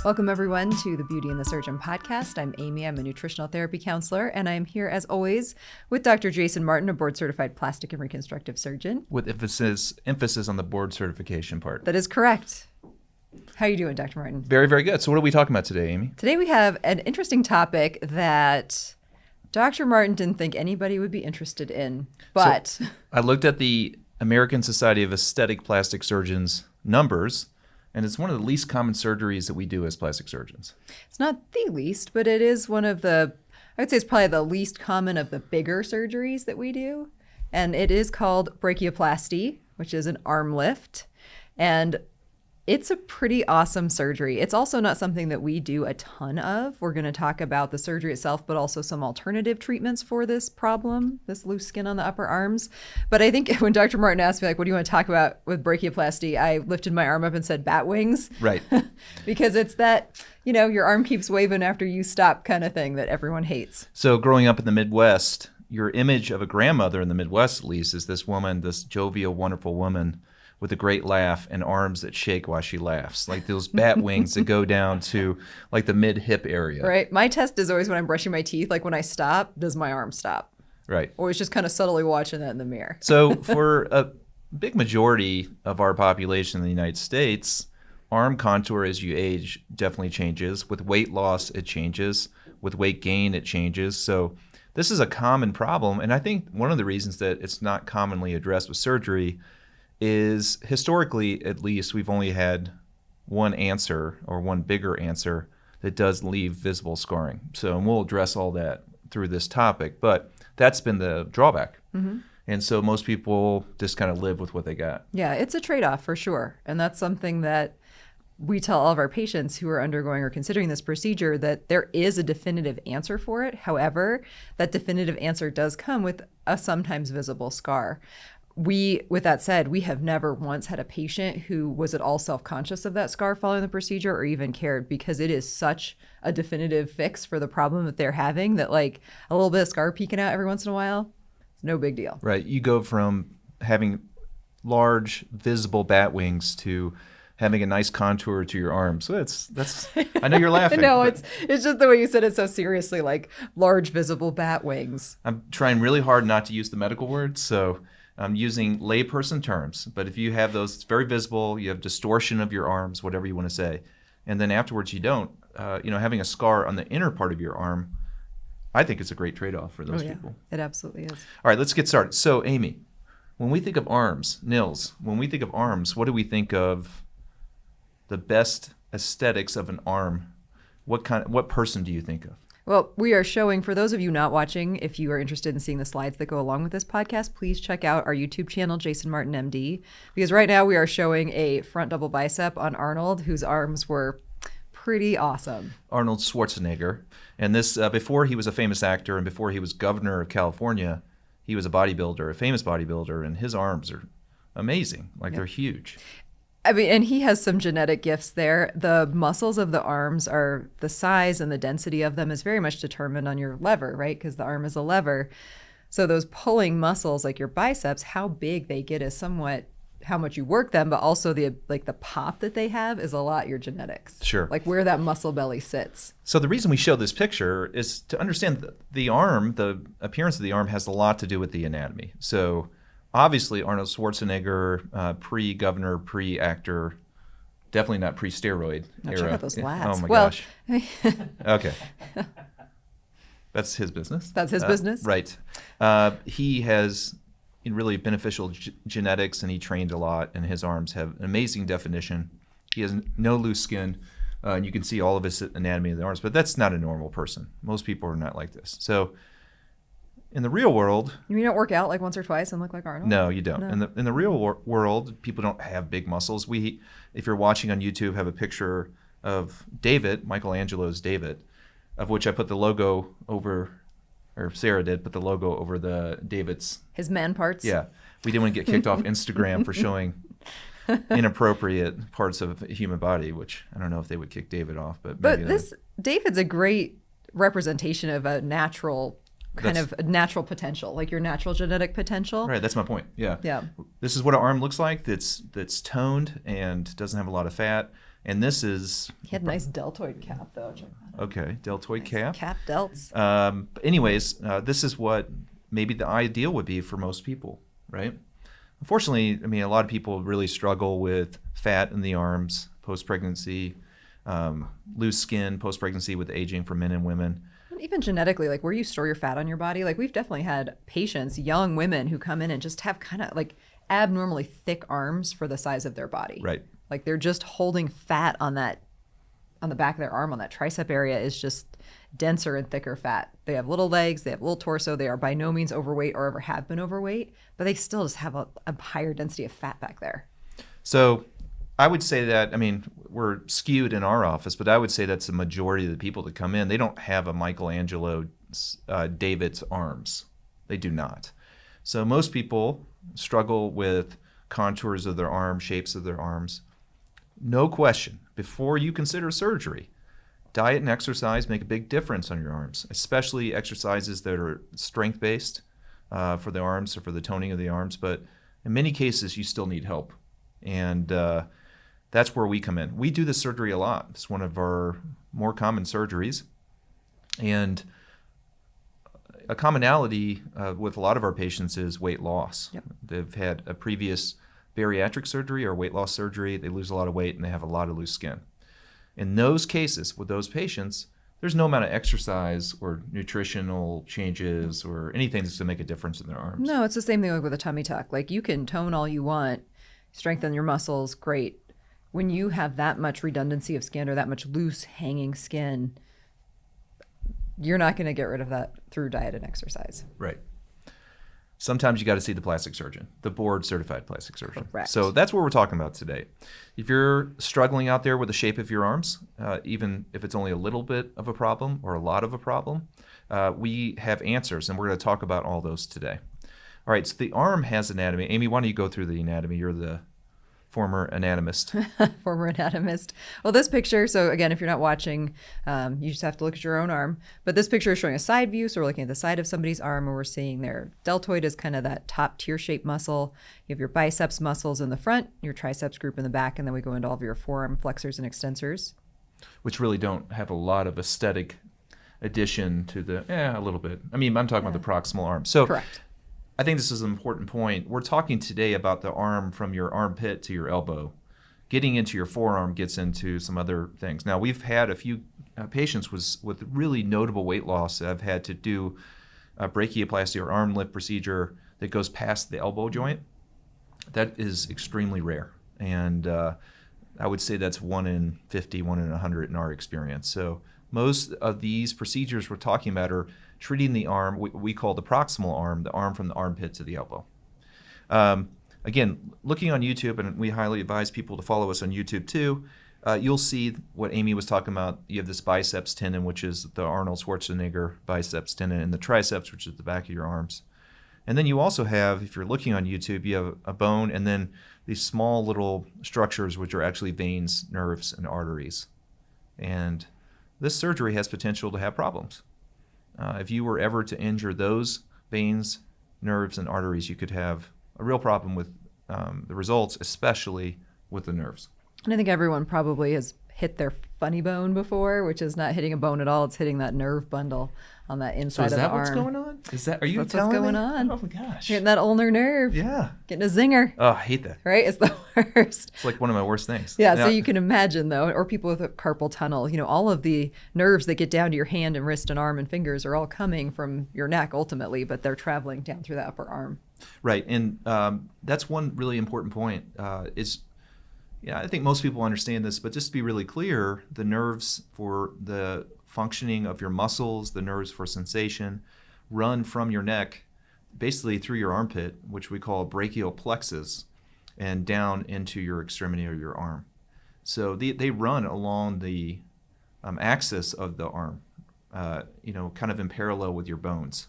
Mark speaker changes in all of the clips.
Speaker 1: Welcome, everyone, to the Beauty and the Surgeon podcast. I'm Amy. I'm a nutritional therapy counselor, and I'm here, as always, with Dr. Jason Martin, a board-certified plastic and reconstructive surgeon.
Speaker 2: With emphasis on the board certification part.
Speaker 1: That is correct. How are you doing, Dr. Martin?
Speaker 2: Very, very good. So what are we talking about today, Amy?
Speaker 1: Today we have an interesting topic that Dr. Martin didn't think anybody would be interested in, but...
Speaker 2: So I looked at the American Society of Aesthetic Plastic Surgeons numbers, and it's one of the least common surgeries that we do as plastic surgeons.
Speaker 1: It's not the least, but it is one of the, I would say it's probably the least common of the bigger surgeries that we do. And it is called brachioplasty, which is an arm lift. And it's a pretty awesome surgery. It's also not something that we do a ton of. We're going to talk about the surgery itself, but also some alternative treatments for this problem, this loose skin on the upper arms. But I think when Dr. Martin asked me, like, what do you want to talk about with brachioplasty? I lifted my arm up and said bat wings.
Speaker 2: Right.
Speaker 1: Because it's that, you know, your arm keeps waving after you stop kind of thing that everyone hates.
Speaker 2: So growing up in the Midwest, your image of a grandmother in the Midwest, at least, is this woman, this jovial, wonderful woman with a great laugh and arms that shake while she laughs, like those bat wings that go down to like the mid-hip area.
Speaker 1: Right. My test is always when I'm brushing my teeth, like when I stop, does my arm stop?
Speaker 2: Right.
Speaker 1: Always just kind of subtly watching that in the mirror.
Speaker 2: So for a big majority of our population in the United States, arm contour as you age definitely changes. With weight loss, it changes. With weight gain, it changes. So this is a common problem. And I think one of the reasons that it's not commonly addressed with surgery is historically, at least, we've only had one answer or one bigger answer that does leave visible scarring. So, and we'll address all that through this topic, but that's been the drawback. Mm-hmm. And so most people just kind of live with what they got.
Speaker 1: Yeah, it's a trade-off for sure. And that's something that we tell all of our patients who are undergoing or considering this procedure, that there is a definitive answer for it. However, that definitive answer does come with a sometimes visible scar. With that said, we have never once had a patient who was at all self-conscious of that scar following the procedure or even cared, because it is such a definitive fix for the problem that they're having that, like, a little bit of scar peeking out every once in a while, it's no big deal.
Speaker 2: Right. You go from having large visible bat wings to having a nice contour to your arm. So that's I know you're laughing.
Speaker 1: No, it's just the way you said it so seriously, like large visible bat wings.
Speaker 2: I'm trying really hard not to use the medical words, so I'm using layperson terms, but if you have those, it's very visible, you have distortion of your arms, whatever you want to say, and then afterwards you don't, having a scar on the inner part of your arm, I think it's a great trade-off for those people.
Speaker 1: It absolutely is.
Speaker 2: All right, let's get started. So, Amy, when we think of arms, Nils, when we think of arms, what do we think of the best aesthetics of an arm? What person do you think of?
Speaker 1: Well, we are showing, for those of you not watching, if you are interested in seeing the slides that go along with this podcast, please check out our YouTube channel, Jason Martin MD, because right now we are showing a front double bicep on Arnold, whose arms were pretty awesome.
Speaker 2: Arnold Schwarzenegger. And this, before he was a famous actor and before he was governor of California, he was a bodybuilder, a famous bodybuilder, and his arms are amazing. Like, they're huge.
Speaker 1: I mean, and he has some genetic gifts there. The muscles of the arms are, the size and the density of them is very much determined on your lever, right? Because the arm is a lever. So those pulling muscles, like your biceps, how big they get is somewhat how much you work them, but also the pop that they have is a lot your genetics.
Speaker 2: Sure.
Speaker 1: Like where that muscle belly sits.
Speaker 2: So the reason we show this picture is to understand that the arm, the appearance of the arm has a lot to do with the anatomy. So obviously, Arnold Schwarzenegger, pre-governor, pre-actor, definitely not pre-steroid era.
Speaker 1: Check out those lats.
Speaker 2: Oh, my gosh. Okay. That's his business.
Speaker 1: That's his business?
Speaker 2: Right. He has really beneficial genetics, and he trained a lot, and his arms have an amazing definition. He has no loose skin, and you can see all of his anatomy of the arms, but that's not a normal person. Most people are not like this. So in the real world...
Speaker 1: You don't work out like once or twice and look like Arnold?
Speaker 2: No, you don't. No. In the real world, people don't have big muscles. We, if you're watching on YouTube, have a picture of David, Michelangelo's David, of which I put the logo over, or Sarah did, put the logo over the David's...
Speaker 1: His man parts?
Speaker 2: Yeah. We didn't want to get kicked off Instagram for showing inappropriate parts of a human body, which I don't know if they would kick David off. But
Speaker 1: David's a great representation of a natural... natural potential, like your natural genetic potential.
Speaker 2: Right, that's my point. Yeah.
Speaker 1: Yeah.
Speaker 2: This is what an arm looks like that's toned and doesn't have a lot of fat. And this is
Speaker 1: He had a nice deltoid cap, though. Check that out.
Speaker 2: okay, deltoid cap.
Speaker 1: Cap delts.
Speaker 2: But anyways, this is what maybe the ideal would be for most people, right? Unfortunately, I mean, a lot of people really struggle with fat in the arms post-pregnancy, loose skin post-pregnancy with aging for men and women.
Speaker 1: Even genetically, like where you store your fat on your body, like we've definitely had patients, young women who come in and just have kind of like abnormally thick arms for the size of their body.
Speaker 2: Right.
Speaker 1: Like they're just holding fat on that, on the back of their arm, on that tricep area is just denser and thicker fat. They have little legs, they have little torso, they are by no means overweight or ever have been overweight, but they still just have a higher density of fat back there.
Speaker 2: So I would say that, I mean, we're skewed in our office, but I would say that's the majority of the people that come in. They don't have a Michelangelo David's arms. They do not. So most people struggle with contours of their arm, shapes of their arms. No question, before you consider surgery, diet and exercise make a big difference on your arms, especially exercises that are strength-based for the arms or for the toning of the arms. But in many cases, you still need help. And that's where we come in. We do this surgery a lot. It's one of our more common surgeries. And a commonality with a lot of our patients is weight loss.
Speaker 1: Yep.
Speaker 2: They've had a previous bariatric surgery or weight loss surgery. They lose a lot of weight and they have a lot of loose skin. In those cases, with those patients, there's no amount of exercise or nutritional changes or anything that's going to make a difference in their arms.
Speaker 1: No, it's the same thing like with a tummy tuck. Like you can tone all you want, strengthen your muscles, great. When you have that much redundancy of skin or that much loose hanging skin, you're not going to get rid of that through diet and exercise.
Speaker 2: Right. Sometimes you got to see the plastic surgeon, the board certified plastic surgeon.
Speaker 1: Correct.
Speaker 2: So that's what we're talking about today. If you're struggling out there with the shape of your arms, even if it's only a little bit of a problem or a lot of a problem, we have answers, and we're going to talk about all those today. All right, so the arm has anatomy. Amy, why don't you go through the anatomy? You're the former anatomist.
Speaker 1: Former anatomist. Well, this picture, so again, if you're not watching, you just have to look at your own arm. But this picture is showing a side view, so we're looking at the side of somebody's arm, and we're seeing their deltoid is kind of that top tear-shaped muscle. You have your biceps muscles in the front, your triceps group in the back, and then we go into all of your forearm flexors and extensors.
Speaker 2: Which really don't have a lot of aesthetic addition to the, a little bit. I mean, I'm talking about the proximal arm. So
Speaker 1: Correct.
Speaker 2: I think this is an important point. We're talking today about the arm from your armpit to your elbow. Getting into your forearm gets into some other things. Now, we've had a few patients with really notable weight loss that have had to do a brachioplasty or arm lift procedure that goes past the elbow joint. That is extremely rare. And I would say that's 1 in 50, 1 in 100 in our experience. So most of these procedures we're talking about are treating the arm, we call the proximal arm, the arm from the armpit to the elbow. Again, looking on YouTube, and we highly advise people to follow us on YouTube too, you'll see what Amy was talking about. You have this biceps tendon, which is the Arnold Schwarzenegger biceps tendon, and the triceps, which is the back of your arms. And then you also have, if you're looking on YouTube, you have a bone and then these small little structures, which are actually veins, nerves, and arteries. And this surgery has potential to have problems. If you were ever to injure those veins, nerves, and arteries, you could have a real problem with the results, especially with the nerves.
Speaker 1: And I think everyone probably has hit their funny bone before, which is not hitting a bone at all. It's hitting that nerve bundle on that inside of the arm.
Speaker 2: So is that what's going on? Are you
Speaker 1: That's
Speaker 2: telling
Speaker 1: what's going
Speaker 2: me?
Speaker 1: on.
Speaker 2: Oh my gosh.
Speaker 1: Hitting that ulnar nerve.
Speaker 2: Yeah.
Speaker 1: Getting a zinger.
Speaker 2: Oh, I hate that.
Speaker 1: Right? It's the worst.
Speaker 2: It's like one of my worst things.
Speaker 1: Yeah,
Speaker 2: Now,
Speaker 1: so you can imagine though, or people with a carpal tunnel, all of the nerves that get down to your hand and wrist and arm and fingers are all coming from your neck ultimately, but they're traveling down through the upper arm.
Speaker 2: Right, and that's one really important point. I think most people understand this, but just to be really clear, the nerves for the functioning of your muscles, the nerves for sensation, run from your neck basically through your armpit, which we call brachial plexus, and down into your extremity or your arm. So they run along the axis of the arm, kind of in parallel with your bones.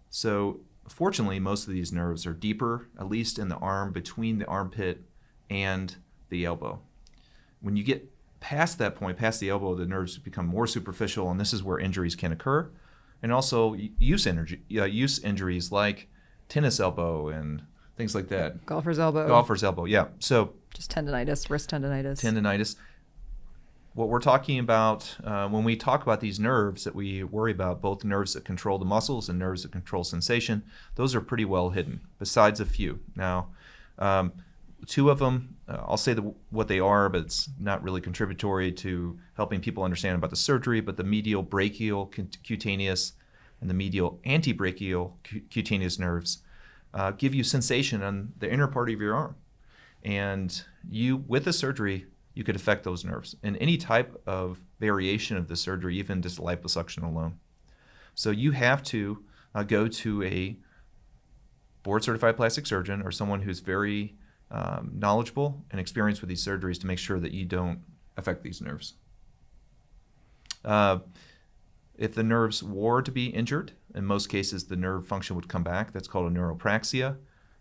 Speaker 2: So fortunately, most of these nerves are deeper, at least in the arm, between the armpit and the elbow. When you get past that point, past the elbow, the nerves become more superficial, and this is where injuries can occur. And also use injuries like tennis elbow and things like that.
Speaker 1: Golfer's elbow.
Speaker 2: Golfer's elbow, yeah. So
Speaker 1: just tendonitis, wrist tendonitis.
Speaker 2: Tendonitis. what we're talking about when we talk about these nerves that we worry about, both nerves that control the muscles and nerves that control sensation, those are pretty well hidden, besides a few. Now, two of them, I'll say what they are, but it's not really contributory to helping people understand about the surgery, but the medial brachial cutaneous and the medial antebrachial cutaneous nerves give you sensation on the inner part of your arm. And you, with the surgery, you could affect those nerves in any type of variation of the surgery, even just liposuction alone. So you have to go to a board-certified plastic surgeon or someone who's very knowledgeable and experienced with these surgeries to make sure that you don't affect these nerves. If the nerves were to be injured, in most cases the nerve function would come back. That's called a neuropraxia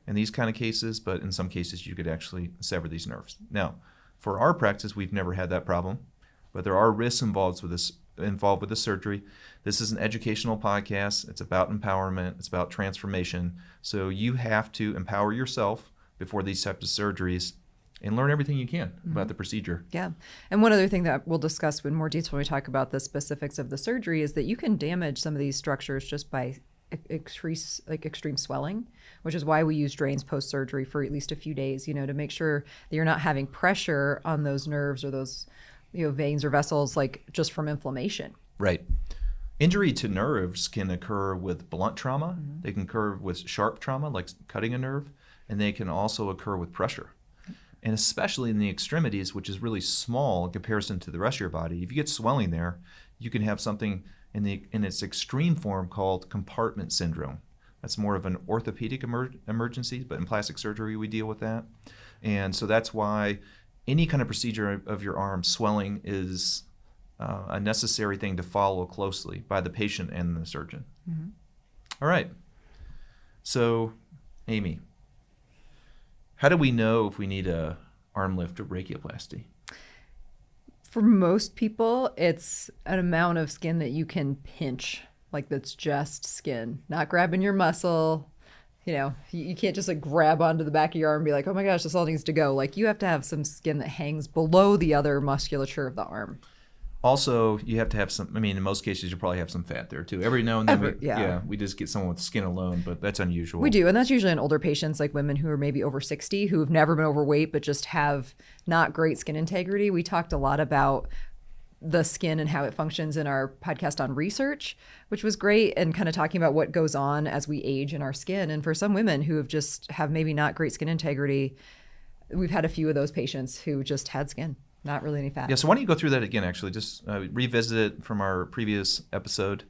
Speaker 2: in these kind of cases, but in some cases you could actually sever these nerves. Now, for our practice, we've never had that problem, but there are risks involved with this surgery. This is an educational podcast. It's about empowerment. It's about transformation. So you have to empower yourself before these types of surgeries and learn everything you can about the procedure.
Speaker 1: Yeah. And one other thing that we'll discuss in more detail when we talk about the specifics of the surgery is that you can damage some of these structures just by extreme swelling, which is why we use drains post-surgery for at least a few days, to make sure that you're not having pressure on those nerves or those, veins or vessels, like just from inflammation.
Speaker 2: Right. Injury to nerves can occur with blunt trauma. They can occur with sharp trauma, like cutting a nerve, and they can also occur with pressure. And especially in the extremities, which is really small in comparison to the rest of your body. If you get swelling there, you can have something in its extreme form called compartment syndrome. That's more of an orthopedic emergency, but in plastic surgery we deal with that. And so that's why any kind of procedure of your arm, swelling is a necessary thing to follow closely by the patient and the surgeon. All right. So, Amy, how do we know if we need a arm lift or brachioplasty?
Speaker 1: For most people, it's an amount of skin that you can pinch, like that's just skin, not grabbing your muscle. You can't just like grab onto the back of your arm and be like, oh my gosh, this all needs to go. Like you have to have some skin that hangs below the other musculature of the arm.
Speaker 2: Also, you have to have some, in most cases, you probably have some fat there too. Every now and then, we just get someone with skin alone, but that's unusual.
Speaker 1: We do, and that's usually in older patients, like women who are maybe over 60, who have never been overweight, but just have not great skin integrity. We talked a lot about the skin and how it functions in our podcast on research, which was great, and kind of talking about what goes on as we age in our skin. And for some women who have maybe not great skin integrity, we've had a few of those patients who just had skin. Not really any fat.
Speaker 2: Yeah, so why don't you go through that again, actually. Just revisit it from our previous episode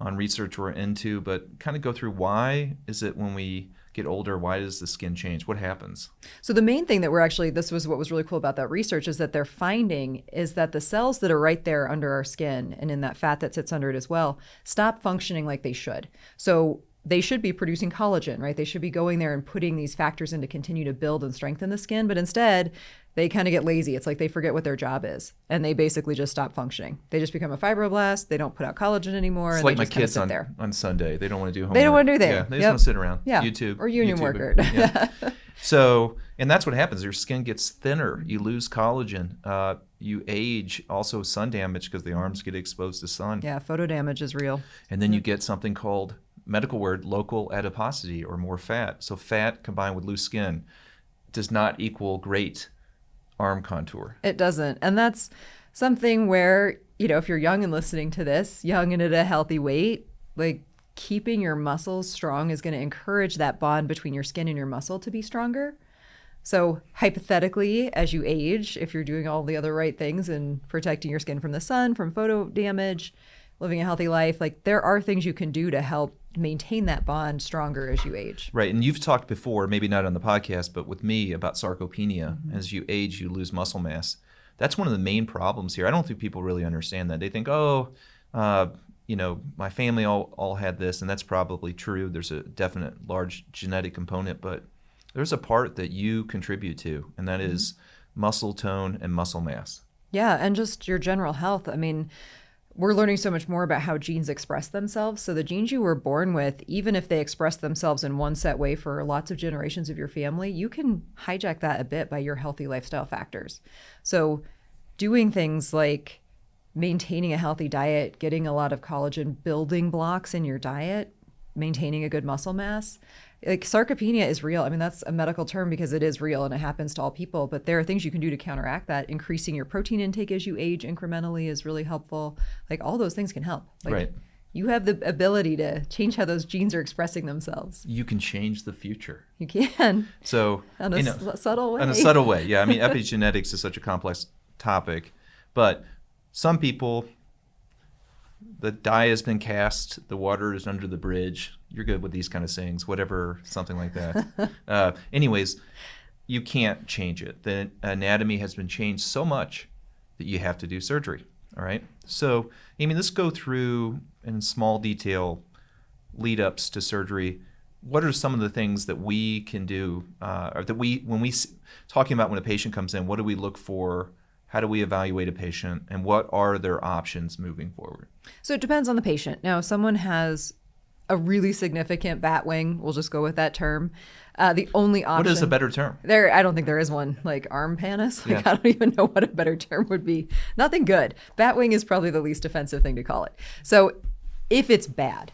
Speaker 2: on research we're into, but kind of go through why is it when we get older, why does the skin change? What happens?
Speaker 1: So the main thing that this was what was really cool about that research, is that they're finding is that the cells that are right there under our skin and in that fat that sits under it as well, stop functioning like they should. So they should be producing collagen, right? They should be going there and putting these factors in to continue to build and strengthen the skin, but instead they kind of get lazy. It's like they forget what their job is, and they basically just stop functioning. They just become a fibroblast. They don't put out collagen anymore.
Speaker 2: It's
Speaker 1: and
Speaker 2: like
Speaker 1: they
Speaker 2: my
Speaker 1: just kind of
Speaker 2: kids
Speaker 1: sit
Speaker 2: on
Speaker 1: there.
Speaker 2: On Sunday. They don't want to do homework.
Speaker 1: They don't want to do that.
Speaker 2: Yeah, they just want to sit around. YouTube.
Speaker 1: Or union worker.
Speaker 2: Yeah. So, and that's what happens. Your skin gets thinner. You lose collagen. You age. Also sun damage because the arms get exposed to sun.
Speaker 1: Yeah, photo damage is real.
Speaker 2: And then you get something called, medical word, local adiposity, or more fat. So fat combined with loose skin does not equal great arm contour.
Speaker 1: It doesn't. And that's something where, if you're young and listening to this, young and at a healthy weight, like keeping your muscles strong is going to encourage that bond between your skin and your muscle to be stronger. So hypothetically, as you age, if you're doing all the other right things and protecting your skin from the sun, from photo damage, living a healthy life, like there are things you can do to help maintain that bond stronger as you age.
Speaker 2: Right. And you've talked before, maybe not on the podcast, but with me, about sarcopenia. As you age, you lose muscle mass. That's one of the main problems here. I don't think people really understand that. They think, my family all had this, and that's probably true. There's a definite large genetic component, but there's a part that you contribute to, and that is muscle tone and muscle mass.
Speaker 1: Yeah, and just your general health. We're learning so much more about how genes express themselves. So the genes you were born with, even if they express themselves in one set way for lots of generations of your family, you can hijack that a bit by your healthy lifestyle factors. So doing things like maintaining a healthy diet, getting a lot of collagen building blocks in your diet, maintaining a good muscle mass. Like sarcopenia is real. I mean, that's a medical term because it is real and it happens to all people, but there are things you can do to counteract that. Increasing your protein intake as you age incrementally is really helpful. Like all those things can help. Like,
Speaker 2: right.
Speaker 1: You have the ability to change how those genes are expressing themselves.
Speaker 2: You can change the future.
Speaker 1: You can.
Speaker 2: So
Speaker 1: in a subtle way.
Speaker 2: In a subtle way, yeah. I mean, epigenetics is such a complex topic, but some people, the die has been cast, the water is under the bridge. You're good with these kind of sayings, whatever, something like that. Anyways, you can't change it. The anatomy has been changed so much that you have to do surgery. All right. So, Amy, let's go through in small detail lead-ups to surgery. What are some of the things that we can do, or that when we talking about when a patient comes in, what do we look for? How do we evaluate a patient, and what are their options moving forward?
Speaker 1: So it depends on the patient. Now, if someone has a really significant bat wing, we'll just go with that term. The only option.
Speaker 2: What is a better term?
Speaker 1: I don't think there is one. Like arm panis. Like,
Speaker 2: Yeah.
Speaker 1: I don't even know what a better term would be. Nothing good. Bat wing is probably the least offensive thing to call it. So if it's bad,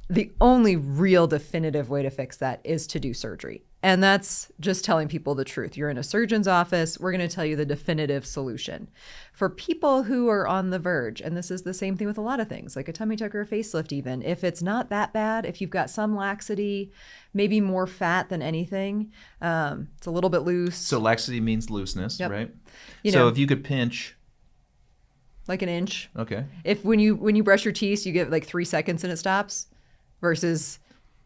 Speaker 1: the only real definitive way to fix that is to do surgery. And that's just telling people the truth. You're in a surgeon's office. We're going to tell you the definitive solution. For people who are on the verge, and this is the same thing with a lot of things, like a tummy tuck or a facelift even, if it's not that bad, if you've got some laxity, maybe more fat than anything, it's a little bit loose.
Speaker 2: So laxity means looseness,
Speaker 1: Yep.
Speaker 2: right?
Speaker 1: You
Speaker 2: So
Speaker 1: know,
Speaker 2: if you could pinch,
Speaker 1: like an inch.
Speaker 2: okay.
Speaker 1: If when you brush your teeth, you get like 3 seconds and it stops versus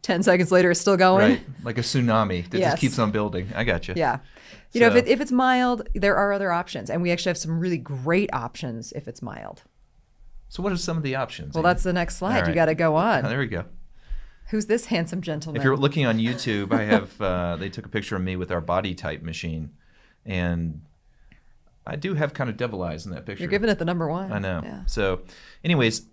Speaker 1: 10 seconds later it's still going.
Speaker 2: Right, like a tsunami that
Speaker 1: Yes.
Speaker 2: just keeps on building. I got you.
Speaker 1: Yeah. You know,
Speaker 2: So-
Speaker 1: if it's mild, there are other options. And we actually have some really great options if it's mild.
Speaker 2: So what are some of the options?
Speaker 1: Well,
Speaker 2: Amy?
Speaker 1: that's the next slide.
Speaker 2: All
Speaker 1: You
Speaker 2: right.
Speaker 1: got to go
Speaker 2: Oh,
Speaker 1: on.
Speaker 2: there we go.
Speaker 1: Who's this handsome gentleman?
Speaker 2: If you're looking on YouTube, I have they took a picture of me with our body type machine, and I do have kind of devil eyes in that picture.
Speaker 1: You're giving it the number one.
Speaker 2: I know.
Speaker 1: Yeah.
Speaker 2: So, anyways,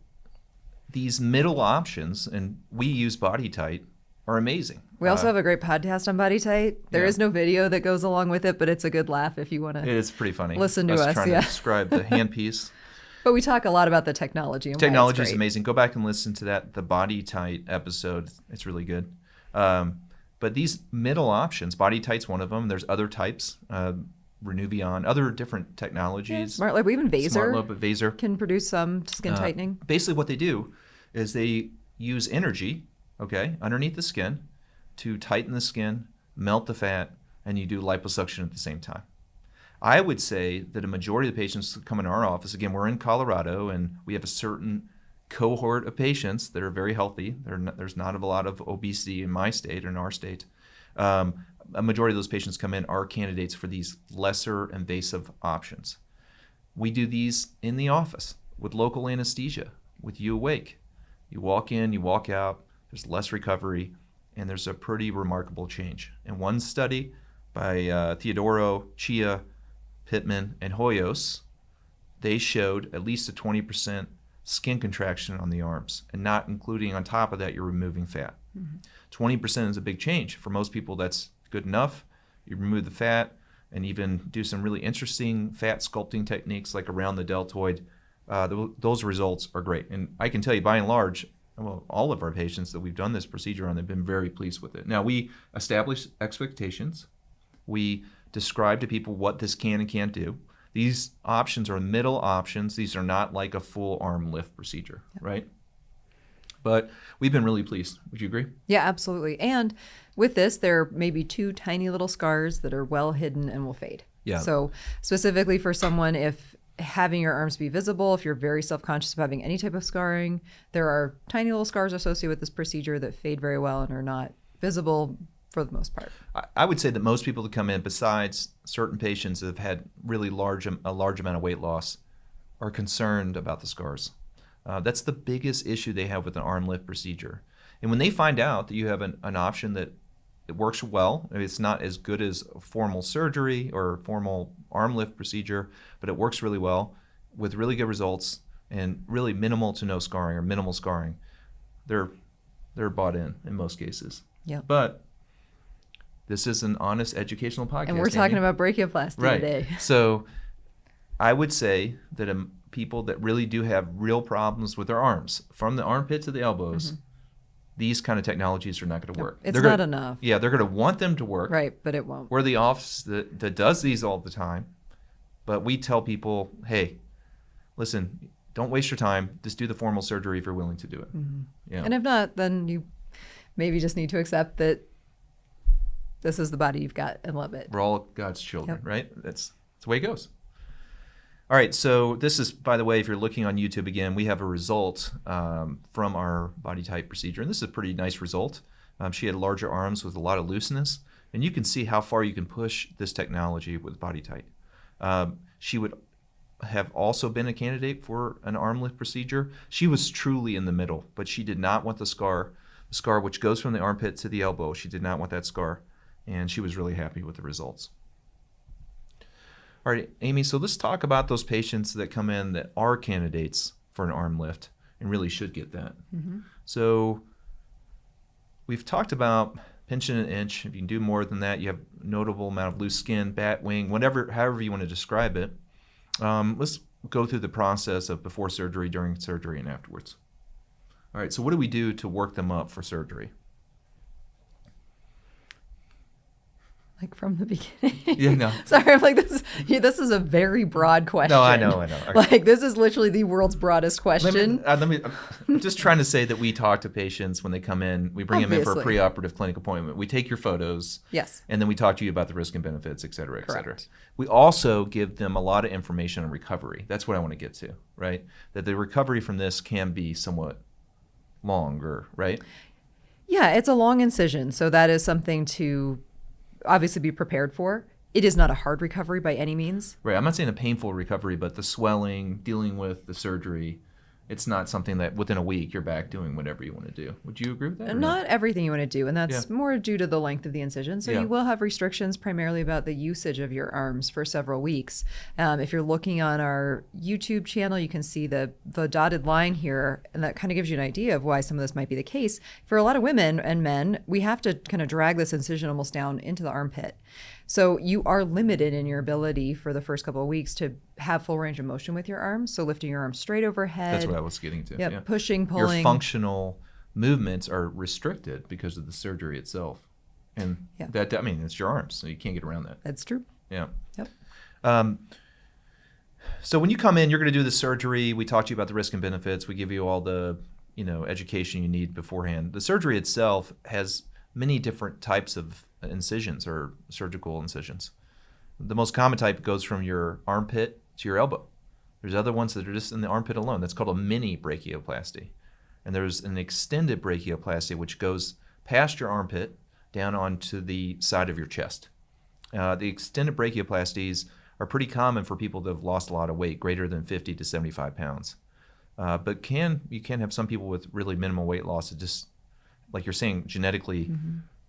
Speaker 2: these middle options, and we use Body Tight, are amazing.
Speaker 1: We also have a great podcast on Body Tight. There
Speaker 2: Yeah.
Speaker 1: is no video that goes along with it, but it's a good laugh if you want
Speaker 2: It
Speaker 1: to.
Speaker 2: is pretty funny.
Speaker 1: Listen to us,
Speaker 2: trying
Speaker 1: yeah.
Speaker 2: to describe the handpiece.
Speaker 1: But we talk a lot about the technology. And
Speaker 2: Technology is
Speaker 1: great.
Speaker 2: amazing. Go back and listen to the Body Tight episode. It's really good. But these middle options, Body Tight's one of them. There's other types, Renuvion, other different technologies.
Speaker 1: Smart Lip, even Vaser
Speaker 2: SmartLoop, Vaser.
Speaker 1: can produce some skin tightening.
Speaker 2: Basically, what they do is they use energy, okay, underneath the skin to tighten the skin, melt the fat, and you do liposuction at the same time. I would say that a majority of the patients that come in our office, again, we're in Colorado, and we have a certain cohort of patients that are very healthy. There's not a lot of obesity in my state or in our state. A majority of those patients come in are candidates for these lesser invasive options. We do these in the office with local anesthesia, with you awake. You walk in, you walk out, there's less recovery, and there's a pretty remarkable change. In one study by Theodoro, Chia, Pittman, and Hoyos, they showed at least a 20% skin contraction on the arms, and not including on top of that, you're removing fat. 20% is a big change. For most people, that's good enough. You remove the fat and even do some really interesting fat sculpting techniques like around the deltoid. Those results are great. And I can tell you, by and large, well, all of our patients that we've done this procedure on have been very pleased with it. Now, we establish expectations. We describe to people what this can and can't do. These options are middle options. These are not like a full arm lift procedure, right? But we've been really pleased. Would you agree?
Speaker 1: Yeah, absolutely. And with this, there may be 2 tiny little scars that are well hidden and will fade.
Speaker 2: Yeah.
Speaker 1: So specifically for someone, if having your arms be visible, if you're very self-conscious of having any type of scarring, there are tiny little scars associated with this procedure that fade very well and are not visible for the most part.
Speaker 2: I would say that most people that come in, besides certain patients that have had really a large amount of weight loss, are concerned about the scars. That's the biggest issue they have with an arm lift procedure. And when they find out that you have an option that it works well, it's not as good as a formal surgery or formal arm lift procedure, but it works really well with really good results and really minimal to no scarring or minimal scarring, they're bought in most cases.
Speaker 1: Yeah.
Speaker 2: But this is an honest educational podcast.
Speaker 1: And we're talking
Speaker 2: Amy.
Speaker 1: about brachioplasty
Speaker 2: Right.
Speaker 1: today.
Speaker 2: So I would say that people that really do have real problems with their arms, from the armpit to the elbows, these kind of technologies are not going to work.
Speaker 1: It's not enough.
Speaker 2: Yeah, they're going to want them to work.
Speaker 1: Right, but it won't.
Speaker 2: We're the office that does these all the time. But we tell people, hey, listen, don't waste your time. Just do the formal surgery if you're willing to do it. Yeah.
Speaker 1: And if not, then you maybe just need to accept that this is the body you've got and love it.
Speaker 2: We're all God's children, right? That's the way it goes. All right, so this is, by the way, if you're looking on YouTube again, we have a result from our body type procedure, and this is a pretty nice result. She had larger arms with a lot of looseness, and you can see how far you can push this technology with body type. She would have also been a candidate for an arm lift procedure. She was truly in the middle, but she did not want the scar which goes from the armpit to the elbow. She did not want that scar, and she was really happy with the results. All right, Amy, so let's talk about those patients that come in that are candidates for an arm lift and really should get that. So we've talked about pinch and an inch. If you can do more than that, you have a notable amount of loose skin, bat wing, however you want to describe it. Let's go through the process of before surgery, during surgery, and afterwards. All right, so what do we do to work them up for surgery?
Speaker 1: Like from the beginning.
Speaker 2: Yeah, no.
Speaker 1: Sorry, I'm like, this is a very broad question.
Speaker 2: No, I know. Okay.
Speaker 1: Like, this is literally the world's broadest question.
Speaker 2: I'm just trying to say that we talk to patients when they come in. We bring them in for a preoperative clinic appointment. We take your photos.
Speaker 1: Yes.
Speaker 2: And then we talk to you about the risk and benefits, et cetera, et cetera.
Speaker 1: Correct.
Speaker 2: We also give them a lot of information on recovery. That's what I want to get to, right? That the recovery from this can be somewhat longer, right?
Speaker 1: Yeah, it's a long incision. So that is something to obviously be prepared for. It is not a hard recovery by any means.
Speaker 2: Right. I'm not saying a painful recovery, but the swelling, dealing with the surgery, it's not something that within a week you're back doing whatever you want to do. Would you agree with that?
Speaker 1: And not everything you want to do, and that's more due to the length of the incision. So you will have restrictions primarily about the usage of your arms for several weeks. If you're looking on our YouTube channel, you can see the dotted line here, and that kind of gives you an idea of why some of this might be the case. For a lot of women and men, we have to kind of drag this incision almost down into the armpit. So you are limited in your ability for the first couple of weeks to have full range of motion with your arms. So lifting your arms straight overhead.
Speaker 2: That's what I was getting to.
Speaker 1: Yeah, pushing, pulling.
Speaker 2: Your functional movements are restricted because of the surgery itself. And that, I mean, it's your arms, so you can't get around that.
Speaker 1: That's true.
Speaker 2: Yeah.
Speaker 1: Yep.
Speaker 2: So when you come in, you're going to do the surgery. We talk to you about the risk and benefits. We give you all the, education you need beforehand. The surgery itself has many different types of incisions or surgical incisions. The most common type goes from your armpit to your elbow. There's other ones that are just in the armpit alone. That's called a mini brachioplasty. And there's an extended brachioplasty, which goes past your armpit down onto the side of your chest. The extended brachioplasties are pretty common for people that have lost a lot of weight, greater than 50 to 75 pounds. But you can have some people with really minimal weight loss that just, like you're saying, genetically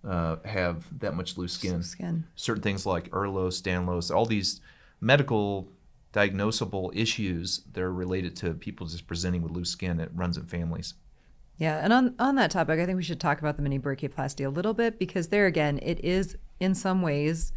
Speaker 2: have that much loose skin. Certain things like Ehrlos, Stanlos, all these medical diagnosable issues that are related to people just presenting with loose skin. It runs in families.
Speaker 1: Yeah, and on that topic, I think we should talk about the mini brachioplasty a little bit, because there again, it is in some ways,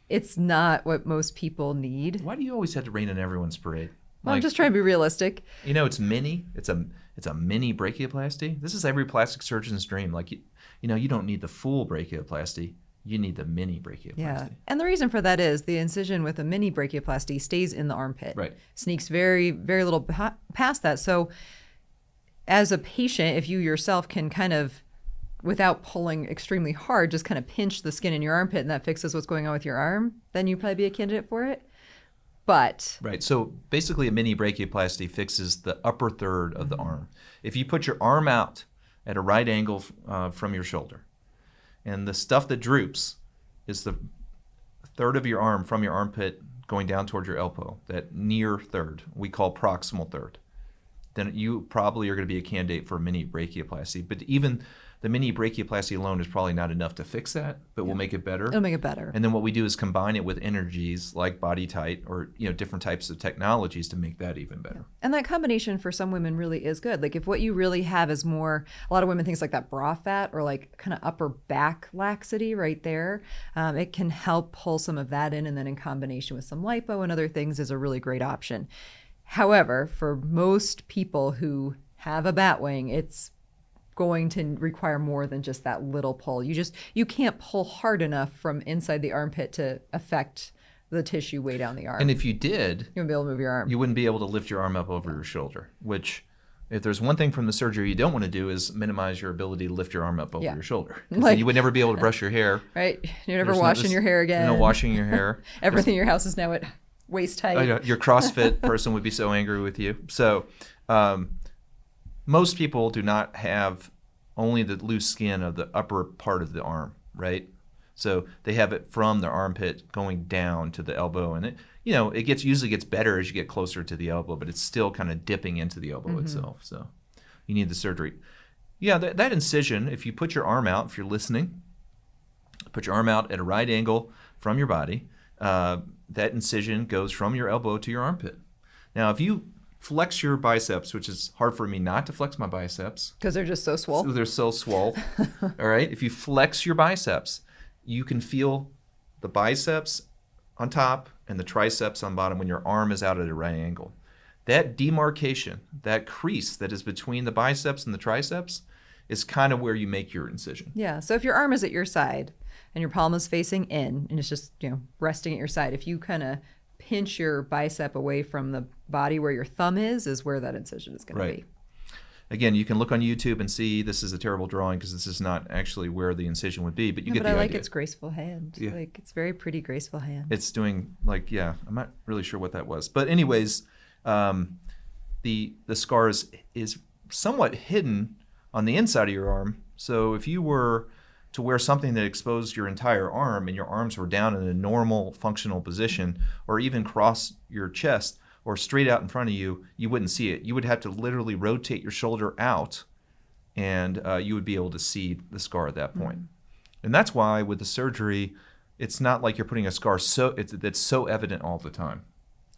Speaker 1: it's not what most people need.
Speaker 2: Why do you always have to rain on everyone's parade?
Speaker 1: Well, I'm just trying to be realistic.
Speaker 2: It's mini. It's a mini brachioplasty. This is every plastic surgeon's dream. Like, you don't need the full brachioplasty. You need the mini brachioplasty.
Speaker 1: Yeah, and the reason for that is the incision with a mini brachioplasty stays in the armpit.
Speaker 2: Right.
Speaker 1: Sneaks very, very little past that. So as a patient, if you yourself can kind of, without pulling extremely hard, just kind of pinch the skin in your armpit and that fixes what's going on with your arm, then you'd probably be a candidate for it. But
Speaker 2: right. So basically a mini brachioplasty fixes the upper third of the arm. If you put your arm out at a right angle from your shoulder, and the stuff that droops is the third of your arm from your armpit going down towards your elbow, that near third, we call proximal third, then you probably are going to be a candidate for a mini brachioplasty. But even the mini brachioplasty alone is probably not enough to fix that, but we'll make it better.
Speaker 1: It'll make it better.
Speaker 2: And then what we do is combine it with energies like Body Tight or different types of technologies to make that even better.
Speaker 1: And that combination for some women really is good. Like if what you really have is more, a lot of women things like that bra fat or like kind of upper back laxity right there, it can help pull some of that in, and then in combination with some lipo and other things is a really great option. However, for most people who have a bat wing, it's going to require more than just that little pull. You can't pull hard enough from inside the armpit to affect the tissue way down the arm.
Speaker 2: And if you did,
Speaker 1: you wouldn't be able to move your arm.
Speaker 2: You wouldn't be able to lift your arm up over your shoulder, which if there's one thing from the surgery you don't want to do is minimize your ability to lift your arm up over your shoulder. Like, you would never be able to brush your hair.
Speaker 1: Right. You're never washing your hair again.
Speaker 2: No washing your hair.
Speaker 1: Everything in your house is now at waist height.
Speaker 2: Your CrossFit person would be so angry with you. So most people do not have only the loose skin of the upper part of the arm, right? So they have it from their armpit going down to the elbow, and it usually gets better as you get closer to the elbow, but it's still kind of dipping into the elbow itself. So you need the surgery. Yeah, that incision, if you put your arm out, if you're listening, put your arm out at a right angle from your body, that incision goes from your elbow to your armpit. Now, if you flex your biceps, which is hard for me not to flex my biceps.
Speaker 1: Because they're just so swole?
Speaker 2: They're so swole. All right? If you flex your biceps, you can feel the biceps on top and the triceps on bottom when your arm is out at a right angle. That demarcation, that crease that is between the biceps and the triceps is kind of where you make your incision.
Speaker 1: Yeah. So if your arm is at your side and your palm is facing in and it's just, resting at your side, if you kind of pinch your bicep away from the body where your thumb is where that incision is going to be.
Speaker 2: Again, you can look on YouTube and see, this is a terrible drawing because this is not actually where the incision would be, but you get the idea.
Speaker 1: But I like its graceful hand.
Speaker 2: Yeah.
Speaker 1: Like it's very pretty, graceful hand.
Speaker 2: It's doing I'm not really sure what that was. But anyways, the scar is somewhat hidden on the inside of your arm. So if you were to wear something that exposed your entire arm and your arms were down in a normal functional position, or even cross your chest or straight out in front of you, you wouldn't see it. You would have to literally rotate your shoulder out, and you would be able to see the scar at that point. And that's why with the surgery, it's not like you're putting a scar that's so evident all the time.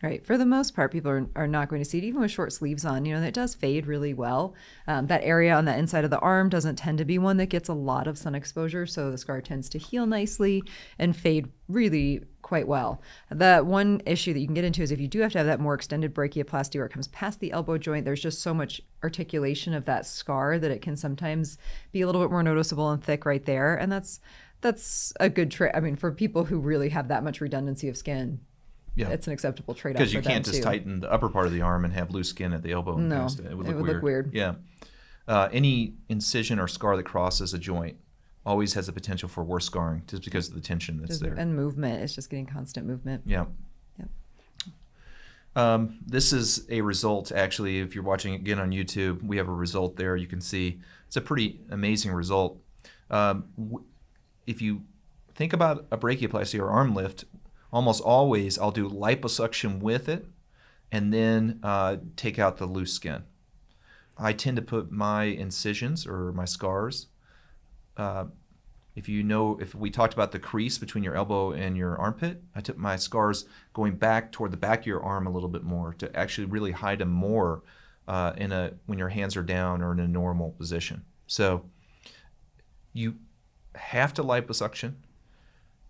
Speaker 1: Right. For the most part, people are not going to see it, even with short sleeves on. It does fade really well. That area on the inside of the arm doesn't tend to be one that gets a lot of sun exposure, so the scar tends to heal nicely and fade really quite well. The one issue that you can get into is if you do have to have that more extended brachioplasty where it comes past the elbow joint, there's just so much articulation of that scar that it can sometimes be a little bit more noticeable and thick right there. And that's a good trick. I mean, for people who really have that much redundancy of skin, it's an acceptable trade-off.
Speaker 2: Because you can't just tighten the upper part of the arm and have loose skin at the elbow.
Speaker 1: No,
Speaker 2: it would look weird. Yeah. Any incision or scar that crosses a joint always has the potential for worse scarring just because of the tension that's there.
Speaker 1: And movement. It's just getting constant movement.
Speaker 2: Yeah. This is a result, actually. If you're watching again on YouTube, we have a result there. You can see it's a pretty amazing result. If you think about a brachioplasty or arm lift, almost always I'll do liposuction with it and then take out the loose skin. I tend to put my incisions or my scars, if we talked about the crease between your elbow and your armpit, I took my scars going back toward the back of your arm a little bit more to actually really hide them more when your hands are down or in a normal position. So you have to liposuction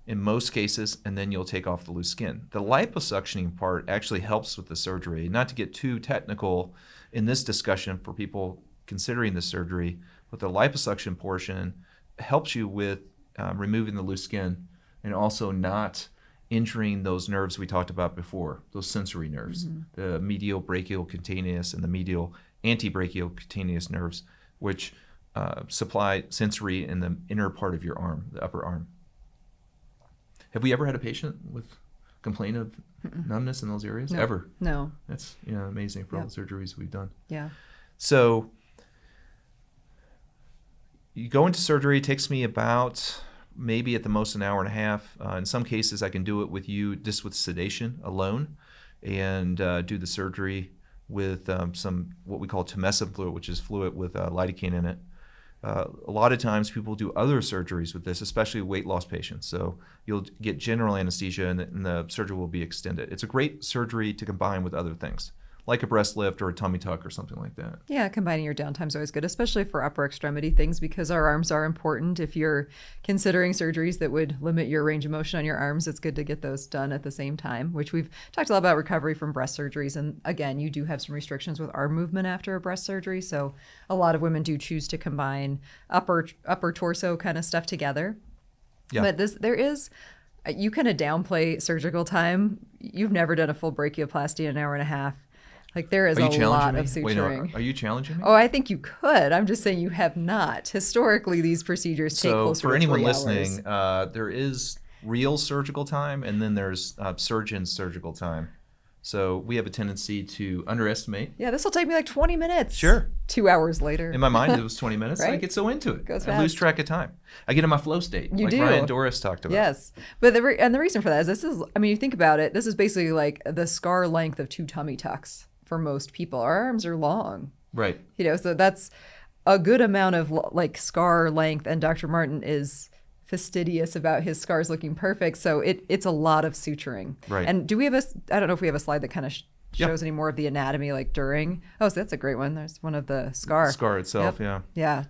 Speaker 2: in most cases, and then you'll take off the loose skin. The liposuctioning part actually helps with the surgery. Not to get too technical in this discussion for people considering the surgery, but the liposuction portion helps you with removing the loose skin and also not injuring those nerves we talked about before, those sensory nerves, the medial brachial cutaneous and the medial antebrachial cutaneous nerves, which supply sensory in the inner part of your arm, the upper arm. Have we ever had a patient with complaint of numbness in those areas?
Speaker 1: No.
Speaker 2: Ever?
Speaker 1: No.
Speaker 2: That's amazing for all the surgeries we've done.
Speaker 1: Yeah.
Speaker 2: So you go into surgery. It takes me about maybe at the most an hour and a half. In some cases, I can do it with you just with sedation alone and do the surgery with some what we call tumescent fluid, which is fluid with lidocaine in it. a lot of times people do other surgeries with this, especially weight loss patients. So you'll get general anesthesia and the surgery will be extended. It's a great surgery to combine with other things, like a breast lift or a tummy tuck or something like that.
Speaker 1: Yeah, combining your downtime is always good, especially for upper extremity things, because our arms are important. If you're considering surgeries that would limit your range of motion on your arms, it's good to get those done at the same time, which we've talked a lot about recovery from breast surgeries. And again, you do have some restrictions with arm movement after a breast surgery. So a lot of women do choose to combine upper torso kind of stuff together.
Speaker 2: Yeah.
Speaker 1: But you kind of downplay surgical time. You've never done a full brachioplasty in an hour and a half. Like, there is a lot of suturing.
Speaker 2: Wait, no, are you challenging me?
Speaker 1: Oh, I think you could. I'm just saying you have not. Historically, these procedures take closer to 3 hours.
Speaker 2: So for anyone listening, there is real surgical time, and then there's surgeon's surgical time. So we have a tendency to underestimate.
Speaker 1: Yeah, this will take me like 20 minutes.
Speaker 2: Sure.
Speaker 1: 2 hours later.
Speaker 2: In my mind, it was 20 minutes.
Speaker 1: Right?
Speaker 2: I get so into it.
Speaker 1: Goes
Speaker 2: I
Speaker 1: fast.
Speaker 2: lose track of time. I get in my flow state,
Speaker 1: You do.
Speaker 2: Ryan Doris talked about.
Speaker 1: Yes. But the reason for that is you think about it, this is basically like the scar length of 2 tummy tucks. For most people, our arms are long,
Speaker 2: Right.
Speaker 1: So that's a good amount of like scar length. And Dr. Martin is fastidious about his scars looking perfect. So it's a lot of suturing.
Speaker 2: Right.
Speaker 1: And I don't know if we have a slide that kind of shows any more of the anatomy like during. Oh, so that's a great one. There's one of the scar.
Speaker 2: Scar itself,
Speaker 1: Yep.
Speaker 2: yeah.
Speaker 1: Yeah.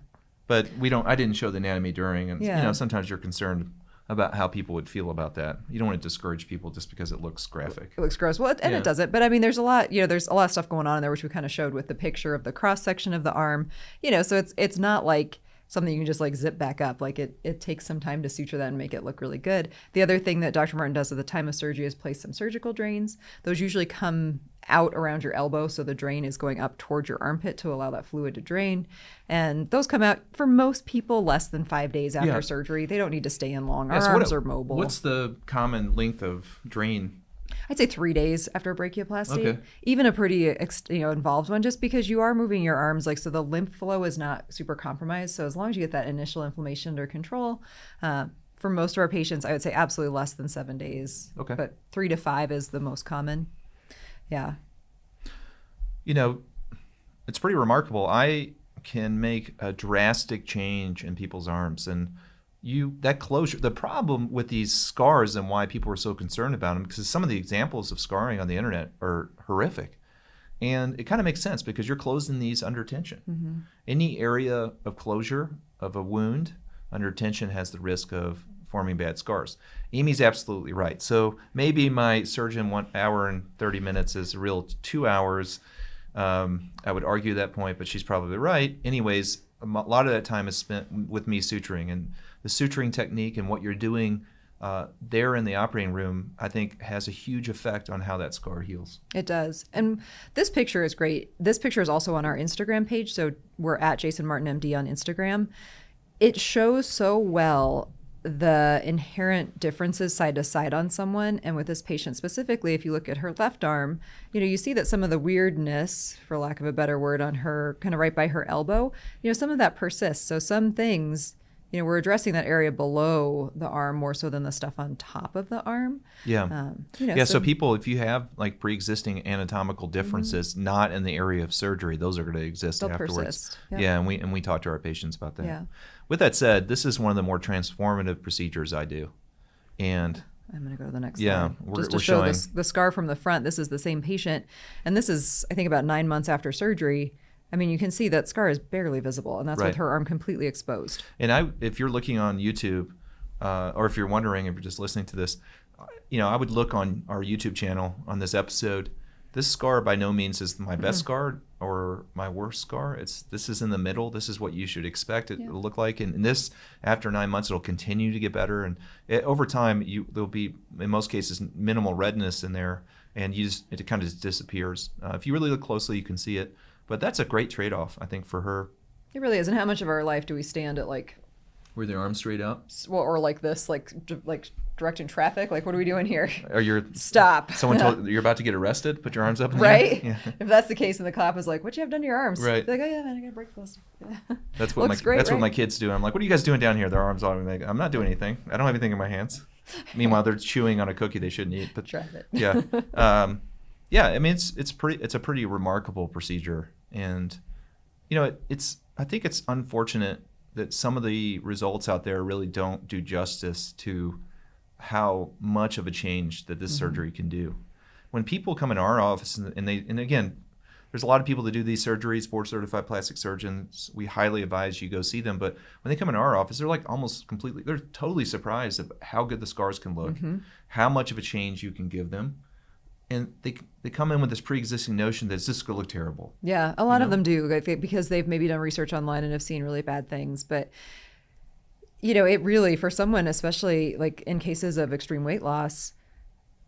Speaker 2: But I didn't show the anatomy during, and
Speaker 1: Yeah.
Speaker 2: sometimes you're concerned about how people would feel about that. You don't want to discourage people just because it looks graphic.
Speaker 1: It looks gross. Well, and it doesn't. But I mean, there's a lot of stuff going on in there, which we kind of showed with the picture of the cross section of the arm. So it's not like something you can just like zip back up. Like it takes some time to suture that and make it look really good. The other thing that Dr. Martin does at the time of surgery is place some surgical drains. Those usually come out around your elbow, so the drain is going up towards your armpit to allow that fluid to drain. And those come out for most people less than 5 days after surgery. They don't need to stay in long. Our arms are mobile.
Speaker 2: What's the common length of drain?
Speaker 1: I'd say 3 days after a brachioplasty.
Speaker 2: Okay.
Speaker 1: Even a pretty involved one, just because you are moving your arms, so the lymph flow is not super compromised. So as long as you get that initial inflammation under control, for most of our patients, I would say absolutely less than 7 days.
Speaker 2: Okay.
Speaker 1: But 3 to 5 is the most common. Yeah.
Speaker 2: It's pretty remarkable. I can make a drastic change in people's arms, and that closure. The problem with these scars and why people are so concerned about them, because some of the examples of scarring on the internet are horrific, and it kind of makes sense because you're closing these under tension. Mm-hmm. Any area of closure of a wound under tension has the risk of forming bad scars. Amy's absolutely right. So maybe my surgeon 1 hour and 30 minutes is a real 2 hours. I would argue that point, but she's probably right. Anyways, a lot of that time is spent with me suturing, and the suturing technique and what you're doing there in the operating room, I think, has a huge effect on how that scar heals.
Speaker 1: It does. And this picture is great. This picture is also on our Instagram page. So we're at Jason Martin MD on Instagram. It shows so well the inherent differences side to side on someone. And with this patient specifically, if you look at her left arm, you see that some of the weirdness, for lack of a better word, on her kind of right by her elbow, some of that persists. So some things, we're addressing that area below the arm more so than the stuff on top of the arm.
Speaker 2: Yeah. So people, if you have like pre-existing anatomical differences, not in the area of surgery, those are going to exist afterwards.
Speaker 1: Persist.
Speaker 2: Yeah, and we talk to our patients about that.
Speaker 1: Yeah.
Speaker 2: With that said, this is one of the more transformative procedures I do. And
Speaker 1: I'm going to go to the next
Speaker 2: yeah,
Speaker 1: slide.
Speaker 2: we're
Speaker 1: Just to show
Speaker 2: showing
Speaker 1: the scar from the front, this is the same patient. And this is, I think, about 9 months after surgery. I mean, you can see that scar is barely visible, and that's with her arm completely exposed.
Speaker 2: And if you're looking on YouTube, or if you're wondering, if you're just listening to this, I would look on our YouTube channel on this episode. This scar by no means is my best scar or my worst scar. This is in the middle. This is what you should expect it to look like. And this, after 9 months, it'll continue to get better. And over time, there'll be, in most cases, minimal redness in there, and it kind of just disappears. If you really look closely, you can see it. But that's a great trade-off, I think, for her.
Speaker 1: It really is. And how much of our life do we stand at
Speaker 2: with the arms straight up?
Speaker 1: Well, or like this, like directing traffic? Like, what are we doing here?
Speaker 2: Or
Speaker 1: Stop.
Speaker 2: Someone told you're about to get arrested? Put your arms up in the
Speaker 1: right?
Speaker 2: air? Yeah.
Speaker 1: If that's the case, and the cop is like, what you have done to your arms?
Speaker 2: Right.
Speaker 1: They're like, oh yeah, man, I got to break this.
Speaker 2: That's what what my kids do. I'm like, what are you guys doing down here? Their arms on. I'm not doing anything. I don't have anything in my hands. Meanwhile, they're chewing on a cookie they shouldn't eat. But
Speaker 1: try it.
Speaker 2: Yeah. I mean, it's a pretty remarkable procedure. And I think it's unfortunate that some of the results out there really don't do justice to how much of a change that this surgery can do. When people come in our office and again, there's a lot of people that do these surgeries, board certified plastic surgeons. We highly advise you go see them. But when they come in our office, they're like they're totally surprised at how good the scars can look, how much of a change you can give them. And they come in with this pre-existing notion that it's just going to look terrible.
Speaker 1: Yeah, a lot of them do, I think, because they've maybe done research online and have seen really bad things. But, it really, for someone, especially like in cases of extreme weight loss,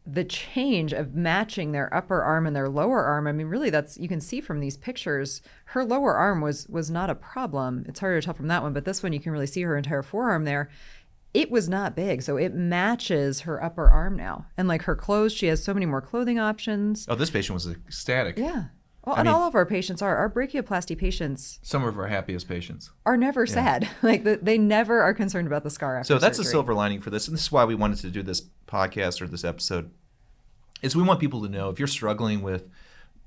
Speaker 1: the change of matching their upper arm and their lower arm, I mean, really you can see from these pictures, her lower arm was not a problem. It's harder to tell from that one, but this one you can really see her entire forearm there. It was not big, so it matches her upper arm now. And like her clothes, she has so many more clothing options.
Speaker 2: Oh, this patient was ecstatic.
Speaker 1: Yeah. Well, and all of our patients our brachioplasty patients.
Speaker 2: Some of our happiest patients
Speaker 1: are never sad. Like they never are concerned about the scar after
Speaker 2: So that's
Speaker 1: surgery.
Speaker 2: a silver lining for this. And this is why we wanted to do this podcast or this episode, is we want people to know if you're struggling with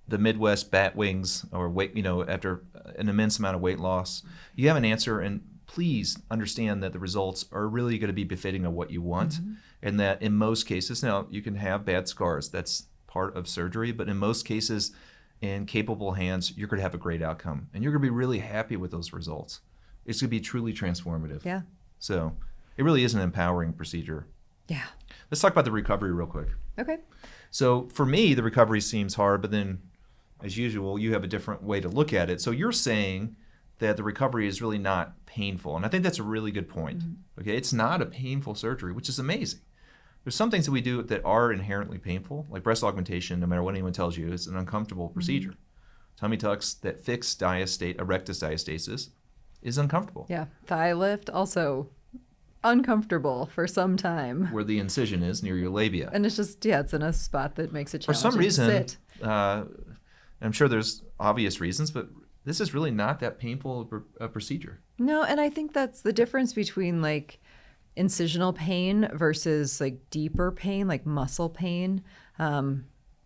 Speaker 2: the Midwest bat wings or weight, after an immense amount of weight loss, you have an answer. And please understand that the results are really going to be befitting of what you want. And that in most cases, now you can have bad scars. That's part of surgery. But in most cases, in capable hands, you're going to have a great outcome. And you're going to be really happy with those results. It's going to be truly transformative.
Speaker 1: Yeah.
Speaker 2: So it really is an empowering procedure.
Speaker 1: Yeah.
Speaker 2: Let's talk about the recovery real quick.
Speaker 1: Okay.
Speaker 2: So for me, the recovery seems hard, but then as usual, you have a different way to look at it. So you're saying that the recovery is really not painful. And I think that's a really good point. Okay, it's not a painful surgery, which is amazing. There's some things that we do that are inherently painful, like breast augmentation, no matter what anyone tells you, is an uncomfortable procedure. Tummy tucks that fix erectus diastasis is uncomfortable.
Speaker 1: Yeah. Thigh lift, also uncomfortable for some time.
Speaker 2: Where the incision is near your labia.
Speaker 1: And it's just, it's in a spot that makes it
Speaker 2: For
Speaker 1: challenging
Speaker 2: some reason,
Speaker 1: to sit.
Speaker 2: I'm sure there's obvious reasons, but this is really not that painful a procedure.
Speaker 1: No, and I think that's the difference between like incisional pain versus like deeper pain, like muscle pain,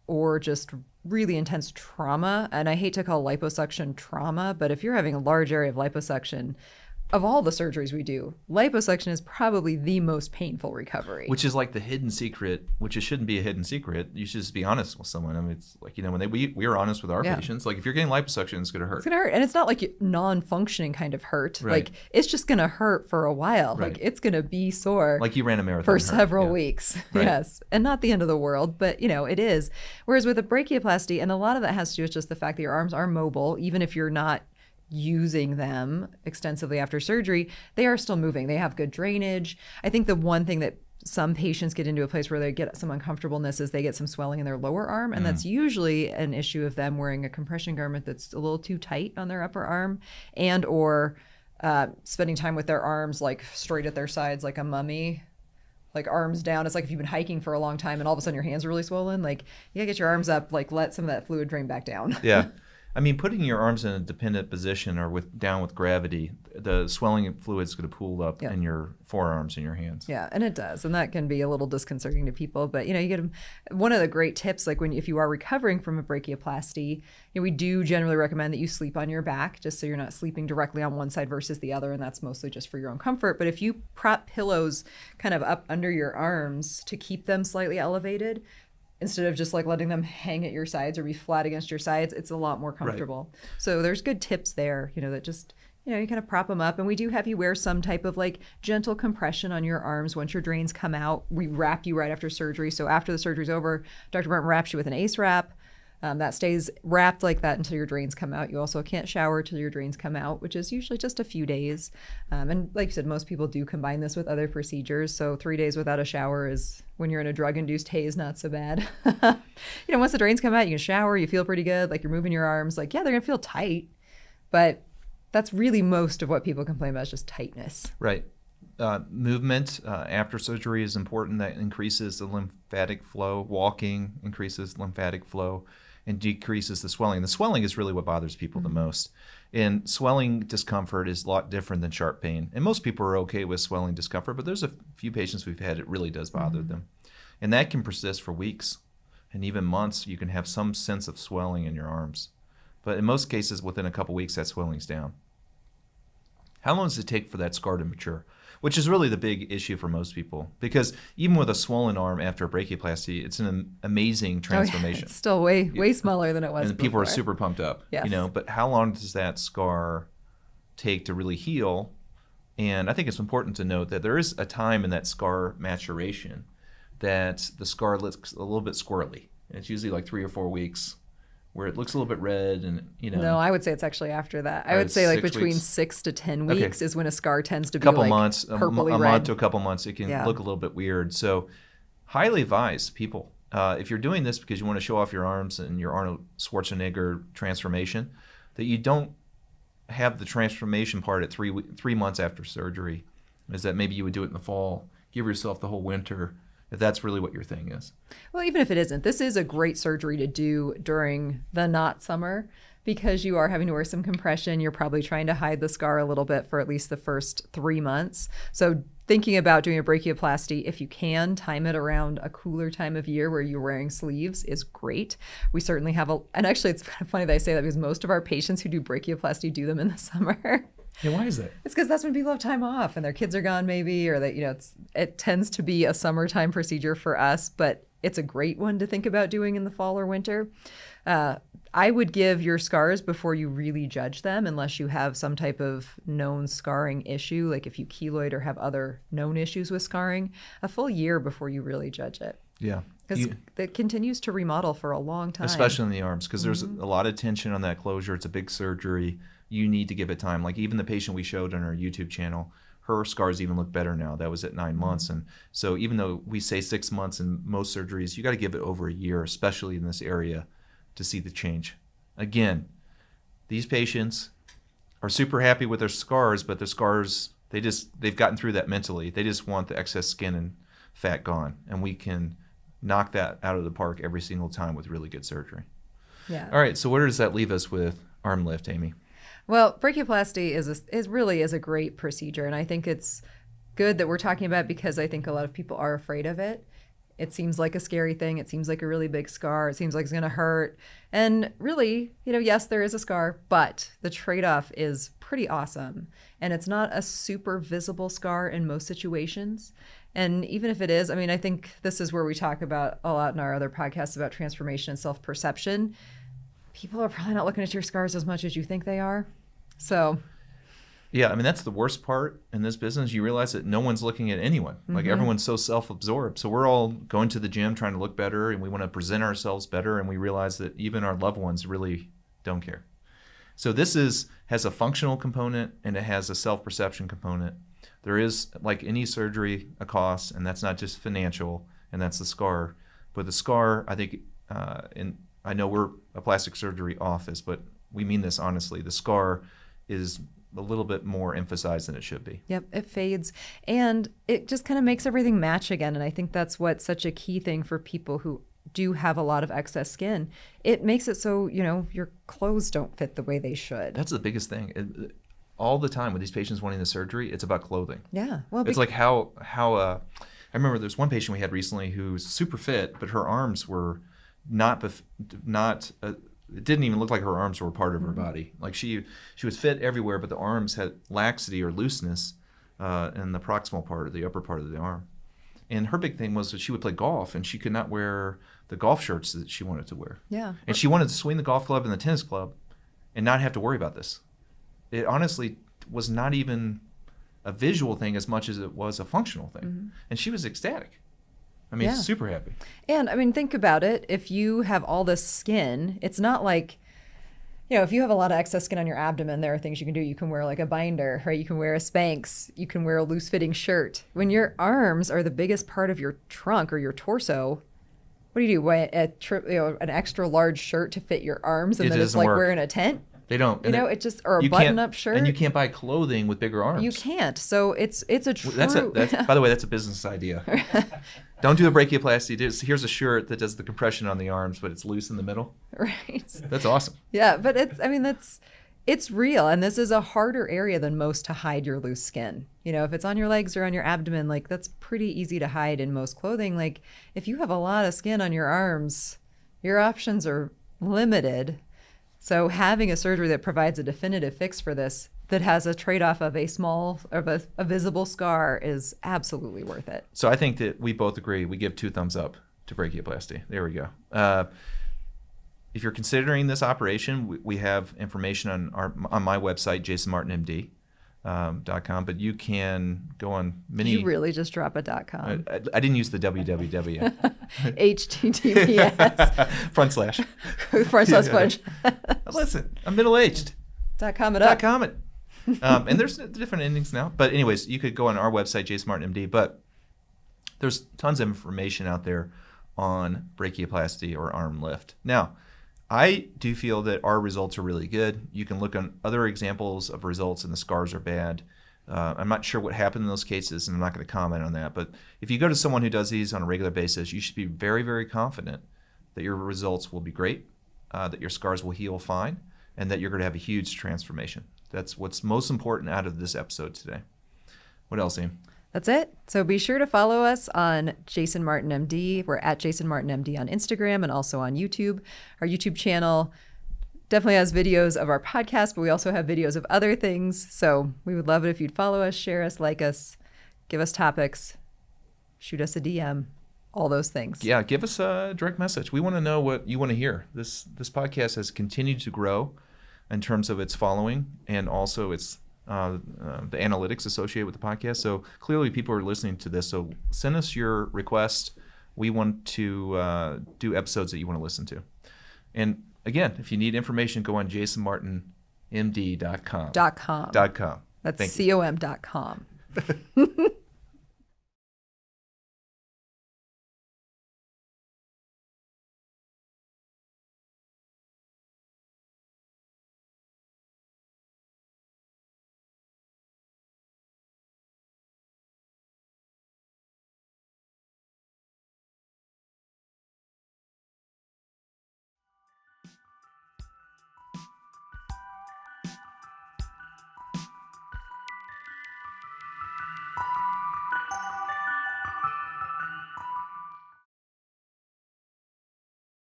Speaker 1: or just really intense trauma. And I hate to call liposuction trauma, but if you're having a large area of liposuction, of all the surgeries we do, liposuction is probably the most painful recovery.
Speaker 2: Which is like the hidden secret, which it shouldn't be a hidden secret. You should just be honest with someone. I mean, it's like, when we are honest with our patients, like if you're getting liposuction, it's going to hurt.
Speaker 1: It's going to hurt. And it's not like non-functioning kind of hurt.
Speaker 2: Right.
Speaker 1: Like it's just going to hurt for a while.
Speaker 2: Right.
Speaker 1: Like it's going to be sore.
Speaker 2: Like you ran a marathon.
Speaker 1: For several weeks.
Speaker 2: Right.
Speaker 1: Yes. And not the end of the world, but it is. Whereas with a brachioplasty, and a lot of that has to do with just the fact that your arms are mobile, even if you're not using them extensively after surgery, they are still moving. They have good drainage. I think the one thing that some patients get into a place where they get some uncomfortableness is they get some swelling in their lower arm. And that's usually an issue of them wearing a compression garment that's a little too tight on their upper arm, and or spending time with their arms like straight at their sides like a mummy, like arms down. It's like if you've been hiking for a long time and all of a sudden your hands are really swollen, like you gotta get your arms up, like let some of that fluid drain back down.
Speaker 2: Yeah. I mean, putting your arms in a dependent position or down with gravity, the swelling fluid is going to pool up in your forearms and your hands.
Speaker 1: Yeah, and it does. And that can be a little disconcerting to people. But, you get one of the great tips, like if you are recovering from a brachioplasty, we do generally recommend that you sleep on your back, just so you're not sleeping directly on one side versus the other. And that's mostly just for your own comfort. But if you prop pillows kind of up under your arms to keep them slightly elevated, instead of just like letting them hang at your sides or be flat against your sides, it's a lot more comfortable. Right. So there's good tips there, that just, you kind of prop them up. And we do have you wear some type of like gentle compression on your arms once your drains come out. We wrap you right after surgery. So after the surgery's over, Dr. Burton wraps you with an ACE wrap. That stays wrapped like that until your drains come out. You also can't shower till your drains come out, which is usually just a few days. And like you said, most people do combine this with other procedures. So 3 days without a shower is, when you're in a drug-induced haze, not so bad. Once the drains come out, you can shower, you feel pretty good, like you're moving your arms. Like, yeah, they're gonna feel tight, but that's really most of what people complain about is just tightness.
Speaker 2: Right. Movement after surgery is important. That increases the lymphatic flow. Walking increases lymphatic flow and decreases the swelling. The swelling is really what bothers people the most. And swelling discomfort is a lot different than sharp pain. And most people are okay with swelling discomfort, but there's a few patients we've had it really does bother them. And that can persist for weeks and even months. You can have some sense of swelling in your arms. But in most cases, within a couple weeks, that swelling's down. How long does it take for that scar to mature? Which is really the big issue for most people, because even with a swollen arm after a brachioplasty, it's an amazing transformation.
Speaker 1: It's still way smaller than it was
Speaker 2: And people are
Speaker 1: before.
Speaker 2: super pumped up.
Speaker 1: Yes.
Speaker 2: But how long does that scar take to really heal? And I think it's important to note that there is a time in that scar maturation that the scar looks a little bit squirrely. And it's usually like 3 or 4 weeks where it looks a little bit red and,
Speaker 1: No, I would say it's actually after that. I would say like between 6 to 10 weeks is when a scar tends to be
Speaker 2: couple
Speaker 1: like
Speaker 2: months,
Speaker 1: purpley
Speaker 2: a
Speaker 1: red.
Speaker 2: month to a couple months, it can look a little bit weird. So highly advise people, if you're doing this because you want to show off your arms and your Arnold Schwarzenegger transformation, that you don't have the transformation part at 3 months after surgery, is that maybe you would do it in the fall, give yourself the whole winter, if that's really what your thing is.
Speaker 1: Well, even if it isn't, this is a great surgery to do during the not summer, because you are having to wear some compression. You're probably trying to hide the scar a little bit for at least the first 3 months. So thinking about doing a brachioplasty, if you can, time it around a cooler time of year where you're wearing sleeves is great. We certainly have and actually it's kind of funny that I say that because most of our patients who do brachioplasty do them in the summer.
Speaker 2: Yeah, why is that?
Speaker 1: It's because that's when people have time off and their kids are gone maybe, or that, it tends to be a summertime procedure for us, but it's a great one to think about doing in the fall or winter. I would give your scars before you really judge them, unless you have some type of known scarring issue, like if you keloid or have other known issues with scarring, a full year before you really judge it.
Speaker 2: Yeah.
Speaker 1: Because it continues to remodel for a long time.
Speaker 2: Especially in the arms, because there's a lot of tension on that closure. It's a big surgery. You need to give it time. Like even the patient we showed on our YouTube channel, her scars even look better now. That was at 9 months. And so even though we say 6 months in most surgeries, you got to give it over a year, especially in this area, to see the change. Again, these patients are super happy with their scars, but their scars, they've gotten through that mentally. They just want the excess skin and fat gone. And we can knock that out of the park every single time with really good surgery.
Speaker 1: Yeah.
Speaker 2: All right, so where does that leave us with arm lift, Amy?
Speaker 1: Well, brachioplasty is really a great procedure, and I think it's good that we're talking about it because I think a lot of people are afraid of it. It seems like a scary thing. It seems like a really big scar. It seems like it's going to hurt. And really, yes, there is a scar, but the trade-off is pretty awesome. And it's not a super visible scar in most situations. And even if it is, I think this is where we talk about a lot in our other podcasts about transformation and self-perception. People are probably not looking at your scars as much as you think they are. So
Speaker 2: yeah, that's the worst part in this business. You realize that no one's looking at anyone. Like everyone's so self-absorbed. So we're all going to the gym trying to look better, and we want to present ourselves better, and we realize that even our loved ones really don't care. So this has a functional component and it has a self-perception component. There is, like any surgery, a cost, and that's not just financial, and that's the scar. But the scar, I think, I know we're a plastic surgery office, but we mean this honestly. The scar is a little bit more emphasized than it should be.
Speaker 1: Yep, it fades. And it just kind of makes everything match again. And I think that's what's such a key thing for people who do have a lot of excess skin. It makes it so, your clothes don't fit the way they should.
Speaker 2: That's the biggest thing. All the time with these patients wanting the surgery, it's about clothing.
Speaker 1: Yeah. Well,
Speaker 2: it's like how I remember there's one patient we had recently who's super fit, but her arms were not it didn't even look like her arms were part of her body. Like she was fit everywhere, but the arms had laxity or looseness in the proximal part, or the upper part of the arm. And her big thing was that she would play golf, and she could not wear the golf shirts that she wanted to wear.
Speaker 1: Yeah.
Speaker 2: And she wanted to swing the golf club and the tennis club and not have to worry about this. It honestly was not even a visual thing as much as it was a functional thing. And she was ecstatic. Super happy.
Speaker 1: And think about it. If you have all this skin, it's not like, if you have a lot of excess skin on your abdomen, there are things you can do. You can wear like a binder, right? You can wear a Spanx. You can wear a loose fitting shirt. When your arms are the biggest part of your trunk or your torso, what do? Wear an extra large shirt to fit your arms, and then it's like wearing a tent?
Speaker 2: They don't.
Speaker 1: It just, or a button-up shirt.
Speaker 2: And you can't buy clothing with bigger arms.
Speaker 1: You can't. So it's a true.
Speaker 2: By the way, that's a business idea. Don't do a brachioplasty. Here's a shirt that does the compression on the arms, but it's loose in the middle.
Speaker 1: Right.
Speaker 2: That's awesome.
Speaker 1: Yeah, but it's real, and this is a harder area than most to hide your loose skin. If it's on your legs or on your abdomen, like that's pretty easy to hide in most clothing. Like if you have a lot of skin on your arms, your options are limited. So having a surgery that provides a definitive fix for this that has a trade-off of a visible scar is absolutely worth it.
Speaker 2: So I think that we both agree. We give 2 thumbs up to brachioplasty. There we go. If you're considering this operation, we have information on my website, jasonmartinmd.com, but you can go on many.
Speaker 1: You really just drop a .com.
Speaker 2: I didn't use the www.
Speaker 1: HTTPS.
Speaker 2: Front slash.
Speaker 1: Front slash punch.
Speaker 2: Listen, I'm middle-aged.
Speaker 1: .com it up.
Speaker 2: .com it. And there's different endings now. But anyways, you could go on our website, jasonmartinmd, but there's tons of information out there on brachioplasty or arm lift. Now, I do feel that our results are really good. You can look on other examples of results and the scars are bad. I'm not sure what happened in those cases, and I'm not going to comment on that. But if you go to someone who does these on a regular basis, you should be very, very confident that your results will be great, that your scars will heal fine, and that you're going to have a huge transformation. That's what's most important out of this episode today. What else, Aim?
Speaker 1: That's it. So be sure to follow us on Jason Martin MD. We're at Jason Martin MD on Instagram and also on YouTube. Our YouTube channel definitely has videos of our podcast, but we also have videos of other things. So we would love it if you'd follow us, share us, like us, give us topics, shoot us a DM, all those things.
Speaker 2: Yeah, give us a direct message. We want to know what you want to hear. This podcast has continued to grow in terms of its following and also its the analytics associated with the podcast. So clearly people are listening to this. So send us your request. We want to do episodes that you want to listen to. And again, if you need information, go on jasonmartinmd.com.
Speaker 1: .com.
Speaker 2: .com.
Speaker 1: That's
Speaker 2: Thank you.
Speaker 1: com.com.